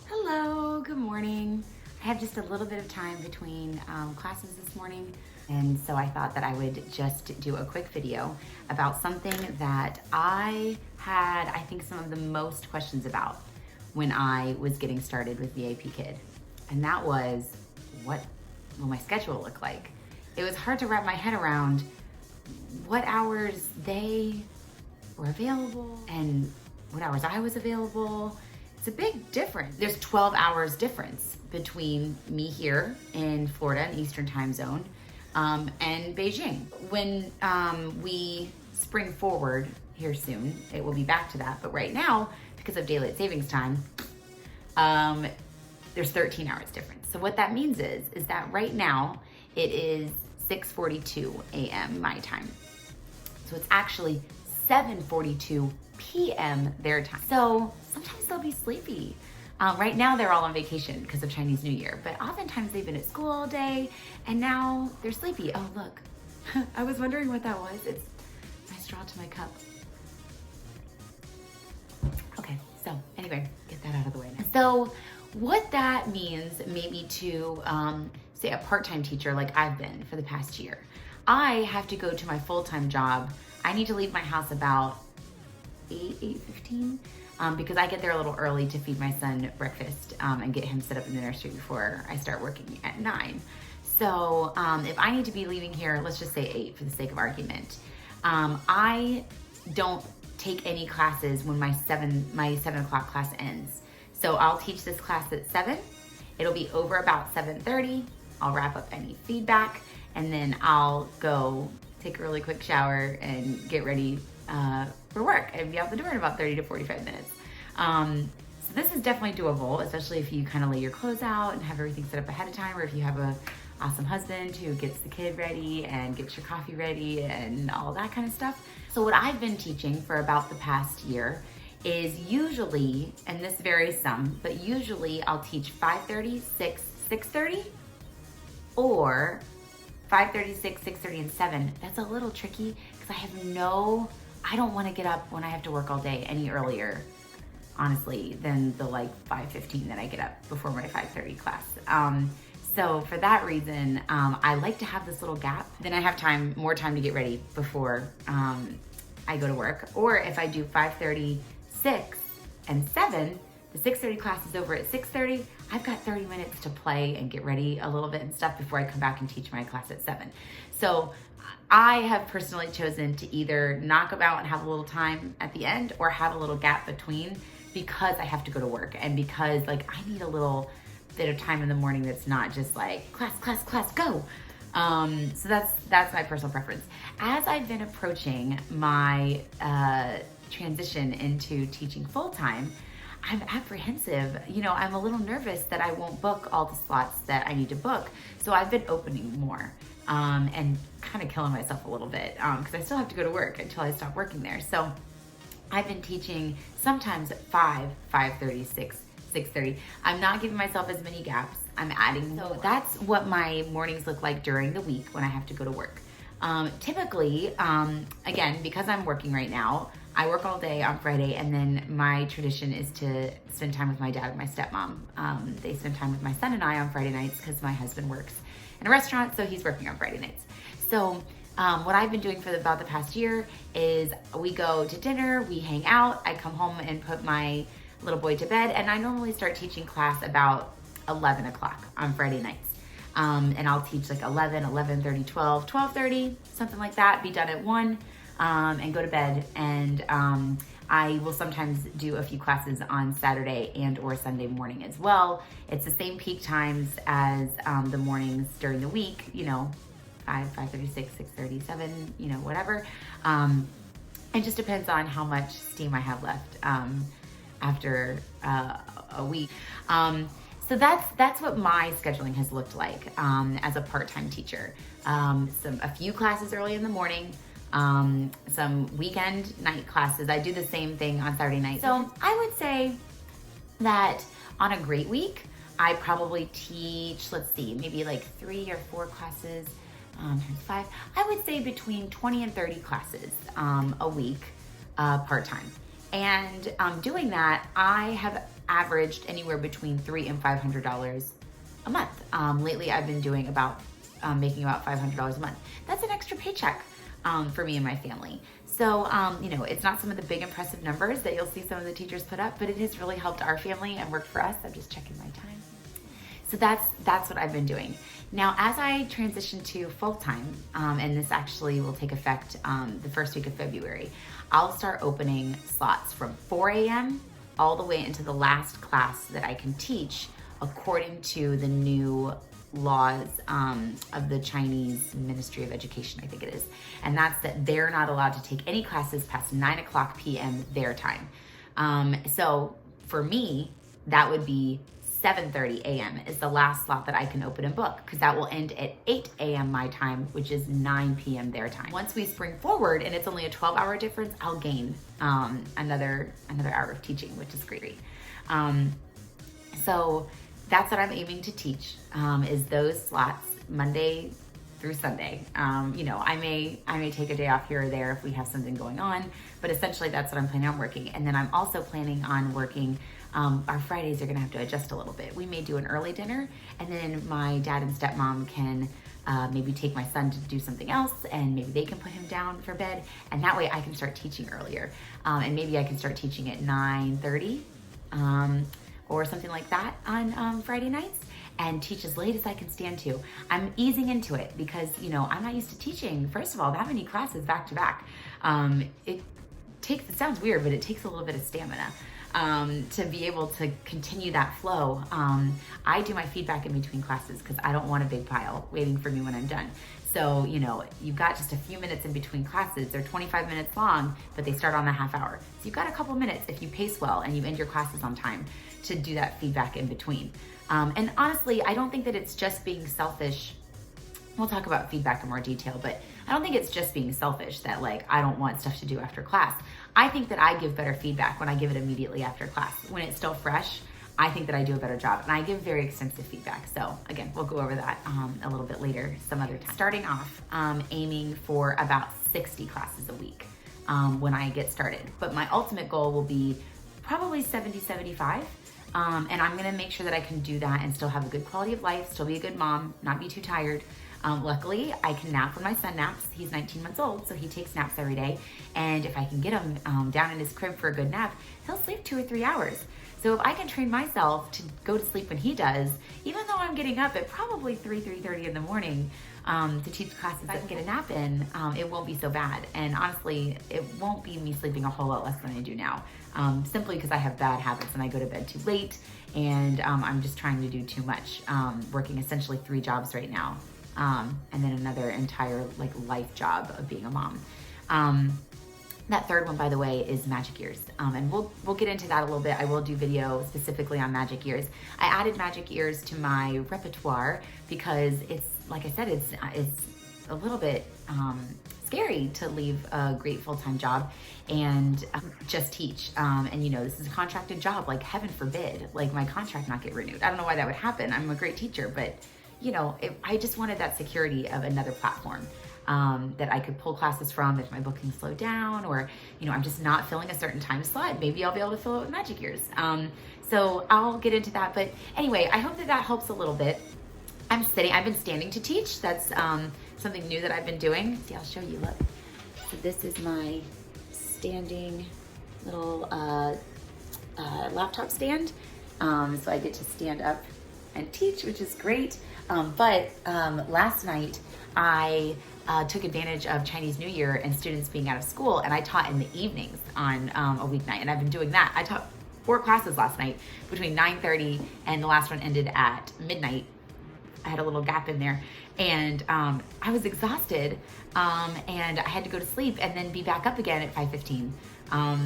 Hello, good morning. I have just a little bit of time between classes this morning, and so I thought that I would just do a quick video about something that I had, I think, some of the most questions about when I was getting started with VIPKid, and that was, what will my schedule look like? It was hard to wrap my head around what hours they were available and what hours I was available. It's a big difference. There's 12 hours difference between me here in Florida, in Eastern time zone, and Beijing. When we spring forward here soon, it will be back to that. But right now, because of daylight savings time, there's 13 hours difference. So what that means is that right now it is 6:42 a.m. my time. So it's actually 7:42 p.m. their time. So sometimes they'll be sleepy. Right now they're all on vacation because of Chinese New Year, but oftentimes they've been at school all day and now they're sleepy. Oh, look, I was wondering what that was. It's my straw to my cup. Okay, so anyway, get that out of the way now. So what that means maybe to, say, a part-time teacher like I've been for the past year, I have to go to my full-time job. I need to leave my house about 8:15, because I get there a little early to feed my son breakfast and get him set up in the nursery before I start working at 9. So if I need to be leaving here, let's just say 8 for the sake of argument. I don't take any classes when my 7 o'clock class ends. So I'll teach this class at 7. It'll be over about 7:30. I'll wrap up any feedback, and then I'll go take a really quick shower and get ready for work and be out the door in about 30 to 45 minutes. So this is definitely doable, especially if you kind of lay your clothes out and have everything set up ahead of time, or if you have a awesome husband who gets the kid ready and gets your coffee ready and all that kind of stuff. So what I've been teaching for about the past year is usually, and this varies some, but usually I'll teach 5:30, 6, 6:30, or 5:30, 6, 6:30, and 7. That's a little tricky because I don't want to get up when I have to work all day any earlier, honestly, than the 5:15 that I get up before my 5:30 class. So for that reason, I like to have this little gap. Then I have more time to get ready before I go to work. Or if I do 5:30, 6, and 7, the 6:30 class is over at 6:30. I've got 30 minutes to play and get ready a little bit and stuff before I come back and teach my class at 7. So I have personally chosen to either knock them out and have a little time at the end, or have a little gap between, because I have to go to work and because I need a little bit of time in the morning that's not just class, go. So that's my personal preference. As I've been approaching my transition into teaching full-time, I'm apprehensive. I'm a little nervous that I won't book all the slots that I need to book. So I've been opening more and kind of killing myself a little bit because I still have to go to work until I stop working there. So I've been teaching sometimes at 5, 5:30, 6, 6:30. I'm not giving myself as many gaps. I'm adding more. So that's what my mornings look like during the week when I have to go to work. Typically, again, because I'm working right now, I work all day on Friday, and then my tradition is to spend time with my dad and my stepmom. They spend time with my son and I on Friday nights because my husband works in a restaurant, so he's working on Friday nights. So what I've been doing for about the past year is we go to dinner, we hang out, I come home and put my little boy to bed, and I normally start teaching class about 11 o'clock on Friday nights. And I'll teach 11, 11:30, 12, 12:30, something like that, be done at 1. And go to bed, and I will sometimes do a few classes on Saturday and or Sunday morning as well. It's the same peak times as the mornings during the week, 5, 5:36, 6:30, 7, whatever. It just depends on how much steam I have left after a week. So that's what my scheduling has looked like as a part-time teacher. A few classes early in the morning, some weekend night classes. I do the same thing on Saturday night. So I would say that on a great week, I probably teach, maybe 3 or 4 classes times 5. I would say between 20 and 30 classes a week part-time. And doing that, I have averaged anywhere between $300 and $500 a month. Lately, I've been doing about making about $500 a month. That's an extra paycheck for me and my family. So, you know, it's not some of the big impressive numbers that you'll see some of the teachers put up, but it has really helped our family and worked for us. I'm just checking my time. So that's what I've been doing. Now, as I transition to full-time, and this actually will take effect the first week of February, I'll start opening slots from 4 a.m. all the way into the last class that I can teach according to the new laws of the Chinese Ministry of Education, I think it is. And that's that they're not allowed to take any classes past 9 o'clock p.m. their time. So for me, that would be 7:30 a.m. is the last slot that I can open and book, because that will end at 8 a.m. my time, which is 9 p.m. their time. Once we spring forward and it's only a 12-hour difference, I'll gain another hour of teaching, which is great. So that's what I'm aiming to teach, is those slots Monday through Sunday. You know, I may take a day off here or there if we have something going on, but essentially that's what I'm planning on working. And then I'm also planning on working, our Fridays are gonna have to adjust a little bit. We may do an early dinner, and then my dad and stepmom can maybe take my son to do something else, and maybe they can put him down for bed, and that way I can start teaching earlier. And maybe I can start teaching at 9:30 or something like that on Friday nights, and teach as late as I can stand to. I'm easing into it because, you know, I'm not used to teaching, first of all, that many classes back to back. It sounds weird, but it takes a little bit of stamina to be able to continue that flow. I do my feedback in between classes because I don't want a big pile waiting for me when I'm done. So, you know, you've got just a few minutes in between classes. They're 25 minutes long, but they start on the half hour. So you've got a couple minutes if you pace well and you end your classes on time to do that feedback in between. And honestly, I don't think that it's just being selfish. We'll talk about feedback in more detail, but I don't think it's just being selfish that, like, I don't want stuff to do after class. I think that I give better feedback when I give it immediately after class. When it's still fresh, I think that I do a better job, and I give very extensive feedback. So again, we'll go over that a little bit later, some other time. Starting off, aiming for about 60 classes a week when I get started. But my ultimate goal will be probably 70, 75. And I'm gonna make sure that I can do that and still have a good quality of life, still be a good mom, not be too tired. Luckily, I can nap when my son naps. He's 19 months old, so he takes naps every day. And if I can get him down in his crib for a good nap, he'll sleep 2 or 3 hours. So if I can train myself to go to sleep when he does, even though I'm getting up at probably 3:30 in the morning to teach classes, if I can get a nap in, it won't be so bad. And honestly, it won't be me sleeping a whole lot less than I do now, simply because I have bad habits and I go to bed too late, and I'm just trying to do too much, working essentially 3 jobs right now. And then another entire life job of being a mom. That third one, by the way, is magic ears. And we'll get into that a little bit. I will do video specifically on magic ears. I added magic ears to my repertoire because it's, like I said, it's a little bit scary to leave a great full-time job and just teach. And you know, this is a contracted job, like heaven forbid, like my contract not get renewed. I don't know why that would happen. I'm a great teacher, but you know, I just wanted that security of another platform that I could pull classes from if my bookings slow down, or, you know, I'm just not filling a certain time slot. Maybe I'll be able to fill it with magic ears. So I'll get into that. But anyway, I hope that that helps a little bit. I've been standing to teach. That's something new that I've been doing. See, I'll show you, look. So this is my standing little laptop stand. So I get to stand up and teach, which is great. But last night I took advantage of Chinese New Year and students being out of school, and I taught in the evenings on a weeknight, and I've been doing that. I taught 4 classes last night between 9:30 and the last one ended at midnight. I had a little gap in there, and I was exhausted, and I had to go to sleep and then be back up again at 5:15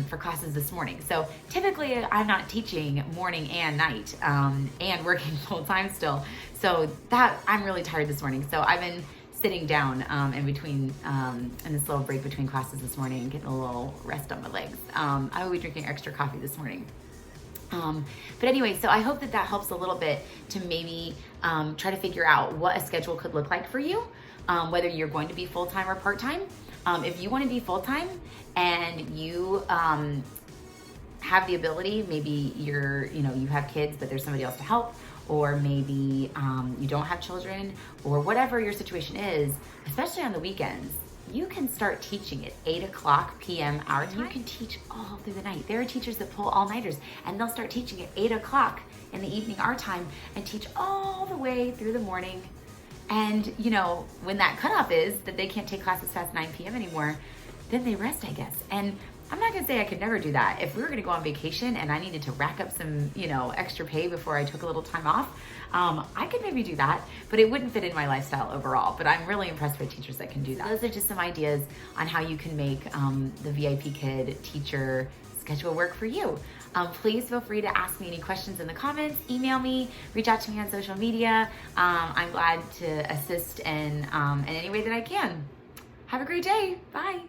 for classes this morning. So typically I'm not teaching morning and night and working full time still. So that I'm really tired this morning. So I've been sitting down in between, in this little break between classes this morning and getting a little rest on my legs. I will be drinking extra coffee this morning. But anyway, so I hope that that helps a little bit to maybe try to figure out what a schedule could look like for you, whether you're going to be full-time or part-time. If you want to be full-time and you have the ability, maybe you have kids, but there's somebody else to help, or maybe you don't have children, or whatever your situation is, especially on the weekends, you can start teaching at 8:00 p.m. our time. You can teach all through the night. There are teachers that pull all-nighters, and they'll start teaching at 8:00 in the evening our time and teach all the way through the morning. And when that cutoff is that they can't take classes past 9 p.m. anymore, then they rest, I guess. And I'm not gonna say I could never do that. If we were gonna go on vacation and I needed to rack up some, extra pay before I took a little time off, I could maybe do that, but it wouldn't fit in my lifestyle overall. But I'm really impressed with teachers that can do that. Those are just some ideas on how you can make the VIPKid teacher schedule work for you. Please feel free to ask me any questions in the comments, email me, reach out to me on social media. I'm glad to assist in any way that I can. Have a great day. Bye.